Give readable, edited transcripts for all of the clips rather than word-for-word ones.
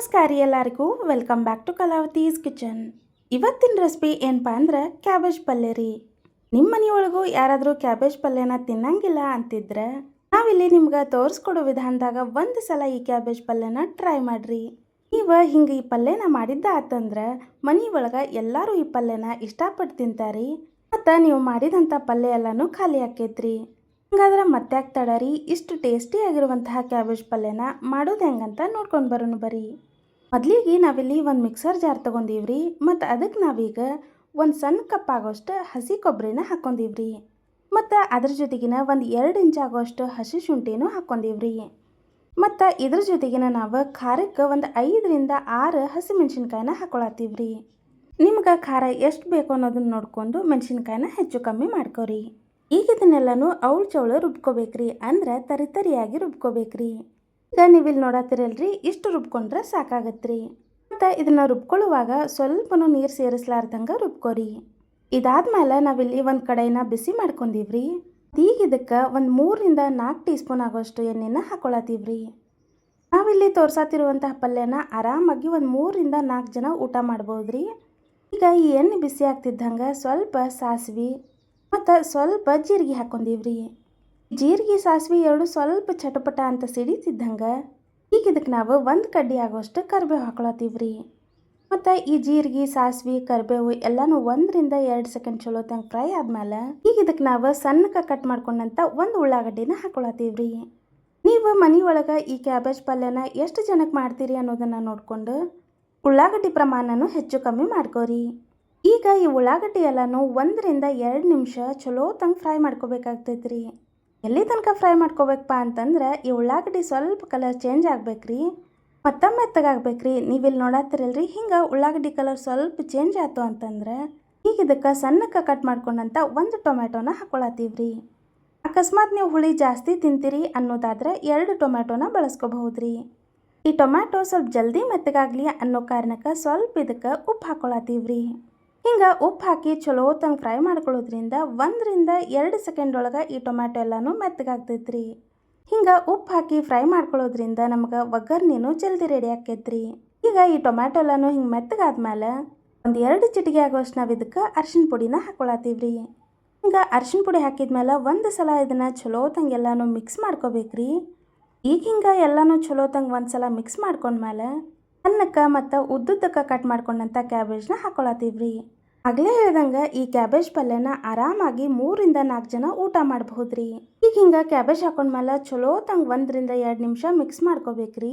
ನಮಸ್ಕಾರ ಎಲ್ಲರಿಗೂ welcome back to Kalavati's kitchen. ಇವತ್ತಿನ ರೆಸಿಪಿ ಏನಪ್ಪ ಅಂದ್ರೆ ಕ್ಯಾಬೇಜ್ ಪಲ್ಯ ರೀ. ನಿಮ್ಮ ಮನೆಯೊಳಗೂ ಯಾರಾದರೂ ಕ್ಯಾಬೇಜ್ ಪಲ್ಯನ ತಿನ್ನಂಗಿಲ್ಲ ಅಂತಿದ್ರೆ ನಾವಿಲ್ಲಿ ನಿಮ್ಗೆ ತೋರಿಸ್ಕೊಡೋ ವಿಧಾನದಾಗ ಒಂದು ಸಲ ಈ ಕ್ಯಾಬೇಜ್ ಪಲ್ಯನ ಟ್ರೈ ಮಾಡ್ರಿ. ನೀವು ಹಿಂಗೆ ಈ ಪಲ್ಯನ ಮಾಡಿದ್ದ ಆತಂದ್ರೆ ಮನೆ ಒಳಗೆ ಎಲ್ಲರೂ ಈ ಪಲ್ಯನ ಇಷ್ಟಪಟ್ಟು ತಿಂತಾರಿ. ಮತ್ತು ನೀವು ಮಾಡಿದಂಥ ಪಲ್ಯ ಎಲ್ಲನೂ ಖಾಲಿ ಆಕೈತ್ರಿ. ಹಂಗಾದ್ರೆ ಮತ್ತೆ ತಡರಿ ಇಷ್ಟು ಟೇಸ್ಟಿ ಆಗಿರುವಂತಹ ಕ್ಯಾಬೇಜ್ ಪಲ್ಯನ ಮಾಡೋದು ಹೆಂಗಂತ ನೋಡ್ಕೊಂಡು ಬರೋಣ ಬರ್ರಿ. ಮೊದಲಿಗೆ ನಾವಿಲ್ಲಿ ಒಂದು ಮಿಕ್ಸರ್ ಜಾರ್ ತೊಗೊಂಡೀವ್ರಿ. ಮತ್ತು ಅದಕ್ಕೆ ನಾವೀಗ ಒಂದು ಸಣ್ಣ ಕಪ್ ಆಗೋಷ್ಟು ಹಸಿ ಕೊಬ್ಬರಿನ ಹಾಕ್ಕೊಂಡೀವ್ರಿ. ಮತ್ತು ಅದ್ರ ಜೊತೆಗಿನ ಒಂದು 2 ಇಂಚ್ ಆಗೋಷ್ಟು ಹಸಿ ಶುಂಠಿನೂ ಹಾಕ್ಕೊಂಡೀವ್ರಿ. ಮತ್ತು ಇದ್ರ ಜೊತೆಗಿನ ನಾವು ಖಾರಕ್ಕೆ ಒಂದು 5ರಿಂದ 6 ಹಸಿಮೆಣ್ಸಿನ್ಕಾಯಿನ ಹಾಕೊಳತ್ತೀವ್ರಿ. ನಿಮ್ಗೆ ಖಾರ ಎಷ್ಟು ಬೇಕು ಅನ್ನೋದನ್ನ ನೋಡ್ಕೊಂಡು ಮೆಣಸಿನ್ಕಾಯಿನ ಹೆಚ್ಚು ಕಮ್ಮಿ ಮಾಡ್ಕೊರಿ. ಈಗ ಇದನ್ನೆಲ್ಲನೂ ಅವಳು ಚವಳು ರುಬ್ಕೋಬೇಕ್ರಿ, ಅಂದ್ರೆ ತರಿಯಾಗಿ ರುಬ್ಕೋಬೇಕ್ರಿ. ಈಗ ನೀವಿಲ್ಲಿ ನೋಡತ್ತಿರಲ್ರಿ, ಇಷ್ಟು ರುಬ್ಕೊಂಡ್ರೆ ಸಾಕಾಗತ್ರಿ. ಮತ್ತು ಇದನ್ನು ರುಬ್ಕೊಳ್ಳುವಾಗ ಸ್ವಲ್ಪನೂ ನೀರು ಸೇರಿಸ್ಲಾರ್ದಂಗೆ ರುಬ್ಕೋರಿ. ಇದಾದ್ಮೇಲೆ ನಾವಿಲ್ಲಿ ಒಂದು ಕಡೆನ ಬಿಸಿ ಮಾಡ್ಕೊಂಡೀವ್ರಿ. ಈಗ ಇದಕ್ಕೆ ಒಂದು 3ರಿಂದ 4 ಟೀ ಸ್ಪೂನ್ ಆಗೋಷ್ಟು ಎಣ್ಣೆನ ಹಾಕೊಳತ್ತೀವ್ರಿ. ನಾವಿಲ್ಲಿ ತೋರ್ಸಾತಿರುವಂತಹ ಪಲ್ಯನ ಆರಾಮಾಗಿ ಒಂದು 3ರಿಂದ 4 ಜನ ಊಟ ಮಾಡ್ಬೋದ್ರಿ. ಈಗ ಈ ಎಣ್ಣೆ ಬಿಸಿ ಆಗ್ತಿದ್ದಂಗೆ ಸ್ವಲ್ಪ ಸಾಸಿವೆ ಮತ್ತು ಸ್ವಲ್ಪ ಜೀರಿಗೆ ಹಾಕ್ಕೊಂಡೀವ್ರಿ. ಜೀರಿಗೆ ಸಾಸಿವೆ ಎರಡು ಸ್ವಲ್ಪ ಚಟಪಟ ಅಂತ ಸಿಡಿತಿದ್ದಂಗೆ ಈಗ ಇದಕ್ಕೆ ನಾವು ಒಂದು ಕಡ್ಡಿ ಆಗೋಷ್ಟು ಕರಿಬೇವು ಹಾಕೊಳತ್ತೀವ್ರಿ. ಮತ್ತು ಈ ಜೀರಿಗೆ ಸಾಸಿವೆ ಕರಿಬೇವು ಎಲ್ಲನೂ 1ರಿಂದ 2 ಸೆಕೆಂಡ್ ಚಲೋ ತಂಗ ಫ್ರೈ ಆದ್ಮೇಲೆ ಈಗ ಇದಕ್ಕೆ ನಾವು ಸಣ್ಣಕ್ಕೆ ಕಟ್ ಮಾಡ್ಕೊಂಡಂಥ ಒಂದು ಉಳ್ಳಾಗಡ್ಡಿನ ಹಾಕೊಳತ್ತೀವ್ರಿ. ನೀವು ಮನೆಯೊಳಗೆ ಈ ಕ್ಯಾಬೇಜ್ ಪಲ್ಯನ ಎಷ್ಟು ಜನಕ್ಕೆ ಮಾಡ್ತೀರಿ ಅನ್ನೋದನ್ನು ನೋಡಿಕೊಂಡು ಉಳ್ಳಾಗಡ್ಡಿ ಪ್ರಮಾಣನೂ ಹೆಚ್ಚು ಕಮ್ಮಿ ಮಾಡ್ಕೋರಿ. ಈಗ ಈ ಉಳ್ಳಾಗಡ್ಡಿ ಎಲ್ಲನೂ 1ರಿಂದ 2 ನಿಮಿಷ ಚಲೋ ತಂಗ ಫ್ರೈ ಮಾಡ್ಕೋಬೇಕಾಗ್ತೈತ್ರಿ. ಎಲ್ಲಿ ತನಕ ಫ್ರೈ ಮಾಡ್ಕೋಬೇಕಪ್ಪ ಅಂತಂದ್ರೆ ಈ ಉಳ್ಳಾಗಡ್ಡಿ ಸ್ವಲ್ಪ ಕಲರ್ ಚೇಂಜ್ ಆಗ್ಬೇಕ್ರಿ, ಮತ್ತು ಮೆತ್ತಗಾಗ್ಬೇಕ್ರಿ. ನೀವಿಲ್ಲಿ ನೋಡತ್ತಿರಲ್ರಿ, ಹಿಂಗೆ ಉಳ್ಳಾಗಡ್ಡಿ ಕಲರ್ ಸ್ವಲ್ಪ ಚೇಂಜ್ ಆಯ್ತು ಅಂತಂದ್ರೆ ಈಗ ಇದಕ್ಕೆ ಸಣ್ಣಕ್ಕೆ ಕಟ್ ಮಾಡ್ಕೊಂಡಂಥ ಒಂದು ಟೊಮೆಟೊನ ಹಾಕೊಳತ್ತೀವ್ರಿ. ಅಕಸ್ಮಾತ್ ನೀವು ಹುಳಿ ಜಾಸ್ತಿ ತಿಂತೀರಿ ಅನ್ನೋದಾದ್ರೆ 2 ಟೊಮೆಟೊನ ಬಳಸ್ಕೋಬಹುದ್ರಿ. ಈ ಟೊಮ್ಯಾಟೊ ಸ್ವಲ್ಪ ಜಲ್ದಿ ಮೆತ್ತಗಾಗಲಿ ಅನ್ನೋ ಕಾರಣಕ್ಕೆ ಸ್ವಲ್ಪ ಇದಕ್ಕೆ ಉಪ್ಪು ಹಾಕೊಳತ್ತೀವ್ರಿ. ಹಿಂಗೆ ಉಪ್ಪು ಹಾಕಿ ಚಲೋ ತಂಗ ಫ್ರೈ ಮಾಡ್ಕೊಳ್ಳೋದ್ರಿಂದ 1ರಿಂದ 2 ಸೆಕೆಂಡ್ ಒಳಗೆ ಈ ಟೊಮ್ಯಾಟೊ ಎಲ್ಲನೂ ಮೆತ್ತಗಾಗ್ತೈತ್ರಿ. ಹಿಂಗೆ ಉಪ್ಪು ಹಾಕಿ ಫ್ರೈ ಮಾಡ್ಕೊಳ್ಳೋದ್ರಿಂದ ನಮ್ಗೆ ಒಗ್ಗರ್ಣಿನೂ ಜಲ್ದಿ ರೆಡಿ ಆಕೈತ್ರಿ. ಈಗ ಈ ಟೊಮ್ಯಾಟೊ ಎಲ್ಲನೂ ಹಿಂಗೆ ಮೆತ್ತಗಾದ್ಮೇಲೆ ಒಂದು 2 ಚಿಟಿಕೆ ಆಗೋಷ್ಟು ನಾವು ಇದಕ್ಕೆ ಅರ್ಶಿಣ ಪುಡಿನ ಹಾಕೊಳತ್ತೀವ್ರಿ. ಹಿಂಗೆ ಅರ್ಶಿಣ ಪುಡಿ ಹಾಕಿದ್ಮೇಲೆ ಒಂದು ಸಲ ಇದನ್ನು ಚಲೋ ತಂಗ ಎಲ್ಲನೂ ಮಿಕ್ಸ್ ಮಾಡ್ಕೋಬೇಕ್ರಿ. ಈಗ ಹಿಂಗೆ ಎಲ್ಲನೂ ಚಲೋ ತಂಗ ಒಂದು ಸಲ ಮಿಕ್ಸ್ ಮಾಡ್ಕೊಂಡ್ಮೇಲೆ ಸಣ್ಣಕ್ಕೆ ಮತ್ತು ಉದ್ದುದ್ದಕ್ಕೆ ಕಟ್ ಮಾಡ್ಕೊಂಡಂಥ ಕ್ಯಾಬೇಜ್ನ ಹಾಕೊಳತ್ತೀವ್ರಿ. ಆಗಲೇ ಹೇಳ್ದಂಗೆ ಈ ಕ್ಯಾಬೇಜ್ ಪಲ್ಯನ ಆರಾಮಾಗಿ 3ರಿಂದ 4 ಜನ ಊಟ ಮಾಡಬಹುದ್ರಿ. ಈಗ ಹಿಂಗೆ ಕ್ಯಾಬೇಜ್ ಹಾಕೊಂಡ್ಮೇಲೆ ಚಲೋ ತಂಗ 1ರಿಂದ 2 ನಿಮಿಷ ಮಿಕ್ಸ್ ಮಾಡ್ಕೋಬೇಕ್ರಿ.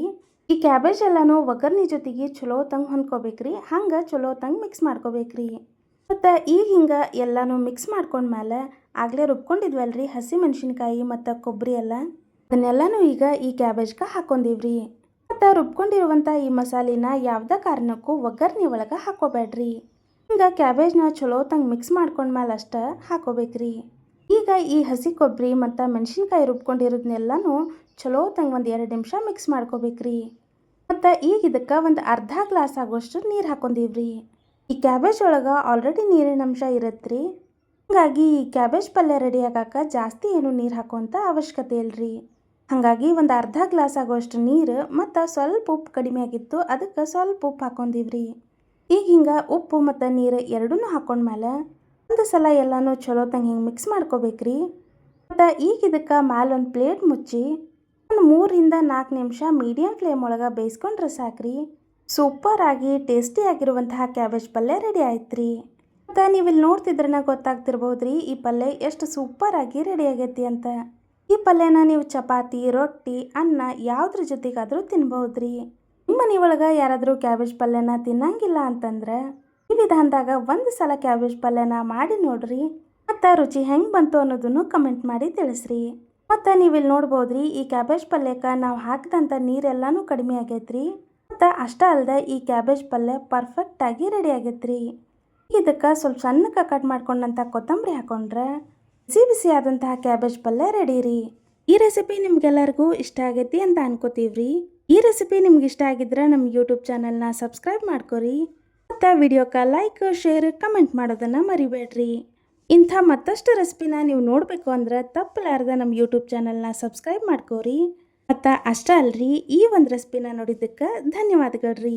ಈ ಕ್ಯಾಬೇಜ್ ಎಲ್ಲನೂ ಒಗ್ಗರ್ಣಿ ಜೊತೆಗೆ ಚಲೋ ತಂಗ ಹೊಂದ್ಕೋಬೇಕ್ರಿ. ಹಂಗೆ ಚಲೋ ತಂಗ ಮಿಕ್ಸ್ ಮಾಡ್ಕೋಬೇಕ್ರಿ. ಮತ್ತು ಈಗ ಹಿಂಗೆ ಎಲ್ಲನೂ ಮಿಕ್ಸ್ ಮಾಡ್ಕೊಂಡ್ಮೇಲೆ ಆಗಲೇ ರುಬ್ಕೊಂಡಿದ್ವಲ್ರಿ ಹಸಿಮೆಣ್ಸಿನ್ಕಾಯಿ ಮತ್ತು ಕೊಬ್ಬರಿ ಎಲ್ಲ, ಅದನ್ನೆಲ್ಲನೂ ಈಗ ಈ ಕ್ಯಾಬೇಜ್ಗೆ ಹಾಕ್ಕೊಂಡೀವ್ರಿ. ಮತ್ತು ರುಬ್ಕೊಂಡಿರುವಂಥ ಈ ಮಸಾಲಿನ ಯಾವುದೇ ಕಾರಣಕ್ಕೂ ಒಗ್ಗರ್ಣಿ ಒಳಗೆ ಹಾಕೋಬೇಡ್ರಿ. ಹಿಂಗೆ ಕ್ಯಾಬೇಜ್ನ ಚಲೋ ತಂಗ ಮಿಕ್ಸ್ ಮಾಡ್ಕೊಂಡ್ಮೇಲೆ ಅಷ್ಟೇ ಹಾಕೋಬೇಕ್ರಿ. ಈಗ ಈ ಹಸಿ ಕೊಬ್ಬರಿ ಮತ್ತು ಮೆಣಸಿನ್ಕಾಯಿ ರುಬ್ಕೊಂಡಿರೋದನ್ನೆಲ್ಲನೂ ಚಲೋ ತಂಗ ಒಂದು 2 ನಿಮಿಷ ಮಿಕ್ಸ್ ಮಾಡ್ಕೋಬೇಕ್ರಿ. ಮತ್ತು ಈಗ ಇದಕ್ಕೆ ಒಂದು ಅರ್ಧ ಗ್ಲಾಸ್ ಆಗೋಷ್ಟು ನೀರು ಹಾಕ್ಕೊಂಡೀವ್ರಿ. ಈ ಕ್ಯಾಬೇಜ್ ಒಳಗೆ ಆಲ್ರೆಡಿ ನೀರಿನ ಅಂಶ ಇರತ್ರಿ. ಹಾಗಾಗಿ ಈ ಕ್ಯಾಬೇಜ್ ಪಲ್ಯ ರೆಡಿ ಆಗಾಕ ಜಾಸ್ತಿ ಏನು ನೀರು ಹಾಕುವಂಥ ಅವಶ್ಯಕತೆ ಇಲ್ಲರಿ. ಹಾಗಾಗಿ ಒಂದು ಅರ್ಧ ಗ್ಲಾಸ್ ಆಗೋಷ್ಟು ನೀರು ಮತ್ತು ಸ್ವಲ್ಪ ಉಪ್ಪು ಕಡಿಮೆ ಆಗಿತ್ತು, ಅದಕ್ಕೆ ಸ್ವಲ್ಪ ಉಪ್ಪು ಹಾಕ್ಕೊಂಡೀವ್ರಿ. ಈಗ ಹಿಂಗೆ ಉಪ್ಪು ಮತ್ತು ನೀರು ಎರಡೂ ಹಾಕ್ಕೊಂಡ್ಮೇಲೆ ಒಂದು ಸಲ ಎಲ್ಲನೂ ಚಲೋ ತಂಗ ಹಿಂಗೆ ಮಿಕ್ಸ್ ಮಾಡ್ಕೋಬೇಕ್ರಿ. ಮತ್ತು ಈಗ ಇದಕ್ಕೆ ಮ್ಯಾಲೆ ಒಂದು ಪ್ಲೇಟ್ ಮುಚ್ಚಿ ಒಂದು 3ರಿಂದ 4 ನಿಮಿಷ ಮೀಡಿಯಮ್ ಫ್ಲೇಮ್ ಒಳಗೆ ಬೇಯಿಸ್ಕೊಂಡ್ರೆ ಸಾಕ್ರಿ. ಸೂಪರಾಗಿ ಟೇಸ್ಟಿಯಾಗಿರುವಂತಹ ಕ್ಯಾಬೇಜ್ ಪಲ್ಯ ರೆಡಿ ಆಯ್ತ್ರಿ. ಮತ್ತು ನೀವಿಲ್ಲಿ ನೋಡ್ತಿದ್ರನ ಗೊತ್ತಾಗ್ತಿರ್ಬೋದ್ರಿ ಈ ಪಲ್ಯ ಎಷ್ಟು ಸೂಪರಾಗಿ ರೆಡಿ ಆಗೈತಿ ಅಂತ. ಈ ಪಲ್ಯನ ನೀವು ಚಪಾತಿ ರೊಟ್ಟಿ ಅನ್ನ ಯಾವುದ್ರ ಜೊತೆಗಾದರೂ ತಿನ್ಬೋದ್ರಿ. ನಿಮ್ಮ ಮನೆಯೊಳಗೆ ಯಾರಾದರೂ ಕ್ಯಾಬೇಜ್ ಪಲ್ಯನ ತಿನ್ನಂಗಿಲ್ಲ ಅಂತಂದ್ರೆ ಈ ವಿಧಾನದಾಗ ಒಂದು ಸಲ ಕ್ಯಾಬೇಜ್ ಪಲ್ಯನ ಮಾಡಿ ನೋಡ್ರಿ. ಮತ್ತು ರುಚಿ ಹೆಂಗೆ ಬಂತು ಅನ್ನೋದನ್ನು ಕಮೆಂಟ್ ಮಾಡಿ ತಿಳಿಸ್ರಿ. ಮತ್ತು ನೀವಿಲ್ಲಿ ನೋಡ್ಬೋದ್ರಿ ಈ ಕ್ಯಾಬೇಜ್ ಪಲ್ಯಕ್ಕೆ ನಾವು ಹಾಕಿದಂಥ ನೀರೆಲ್ಲನೂ ಕಡಿಮೆ ಆಗೈತ್ರಿ. ಮತ್ತು ಅಷ್ಟೇ ಅಲ್ಲದೆ ಈ ಕ್ಯಾಬೇಜ್ ಪಲ್ಯ ಪರ್ಫೆಕ್ಟಾಗಿ ರೆಡಿ ಆಗೈತ್ರಿ. ಇದಕ್ಕೆ ಸ್ವಲ್ಪ ಸಣ್ಣಕ್ಕೆ ಕಟ್ ಮಾಡ್ಕೊಂಡಂಥ ಕೊತ್ತಂಬರಿ ಹಾಕೊಂಡ್ರೆ ಬಿಸಿ ಬಿಸಿ ಆದಂತಹ ಕ್ಯಾಬೇಜ್ ಪಲ್ಯ ರೆಡಿ ರೀ. ಈ ರೆಸಿಪಿ ನಿಮ್ಗೆಲ್ಲರಿಗೂ ಇಷ್ಟ ಆಗೈತಿ ಅಂತ ಅನ್ಕೋತೀವ್ರಿ. ಈ ರೆಸಿಪಿ ನಿಮ್ಗೆ ಇಷ್ಟ ಆಗಿದ್ರೆ ನಮ್ಮ ಯೂಟ್ಯೂಬ್ ಚಾನಲ್ನ ಸಬ್ಸ್ಕ್ರೈಬ್ ಮಾಡ್ಕೊರಿ. ಮತ್ತು ವಿಡಿಯೋಕ್ಕೆ ಲೈಕ್ ಶೇರ್ ಕಮೆಂಟ್ ಮಾಡೋದನ್ನು ಮರಿಬೇಡ್ರಿ. ಇಂಥ ಮತ್ತಷ್ಟು ರೆಸಿಪಿನ ನೀವು ನೋಡಬೇಕು ಅಂದ್ರೆ ತಪ್ಪಲಾರ್ದೆ ನಮ್ಮ ಯೂಟ್ಯೂಬ್ ಚಾನಲ್ನ ಸಬ್ಸ್ಕ್ರೈಬ್ ಮಾಡ್ಕೋರಿ. ಮತ್ತು ಅಷ್ಟೇ ಅಲ್ರಿ, ಈ ಒಂದು ರೆಸಿಪಿನ ನೋಡಿದ್ದಕ್ಕೆ ಧನ್ಯವಾದಗಳು ರೀ.